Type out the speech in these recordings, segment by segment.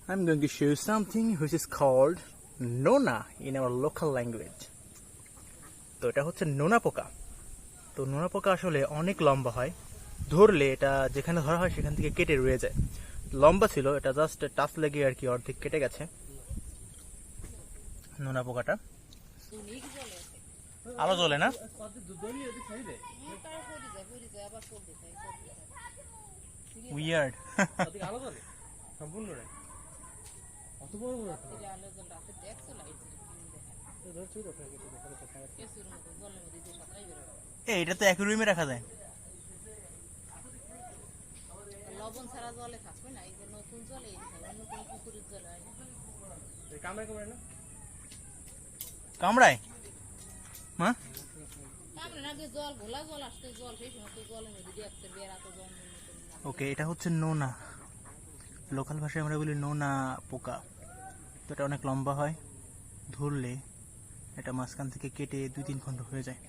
I'm going to show you something which is called nona in our local language. তো এটা হচ্ছে নোনা পোকা। তো নোনা পোকা আসলে অনেক লম্বা হয়, ধরলে এটা যেখানে ধরা হয় সেখান থেকে কেটে রয়ে যায়। লম্বা ছিল, এটা জাস্ট টাচ লেগে আর কি অর্ধেক কেটে গেছে নোনা পোকাটা। আলো জ্বলে না, উইয়ার্ড। এটা তো অ্যাকুয়ারিয়ামে রাখা যায়। লবণ ছাড়া জলে থাকবে না, এই যে নতুন জলে অন্য কোনো পুকুরের জলে হয় না। কামড়ায় হ্যাঁ, কামড়ে না, যে জল ঘোলা জল আসতে জল সেই সমস্ত জলের মধ্যে দিয়ে আসতে বেড়া তো জল। ওকে, এটা হচ্ছে নোনা, লোকাল ভাষায় আমরা বলি নোনা পোকা। তো এটা অনেক লম্বা হয়, ধরলে এটা মাঝখান থেকে কেটে 2-3 খণ্ড হয়ে যায়,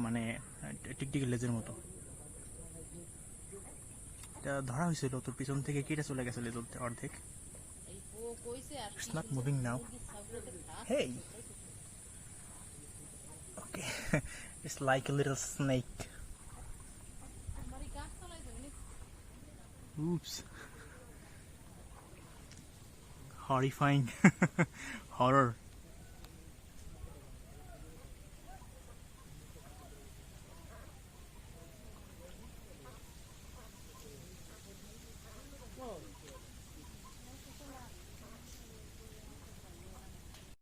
মানে টিকটিকি লেজের মতো। এটা ধরা হয়েছিল, তোর পিছন থেকে কেটে চলে গেছে লেজ অর্ধেক। It's not moving now. Hey. Okay. It's like a little snake. Oops. Horrifying. Horror.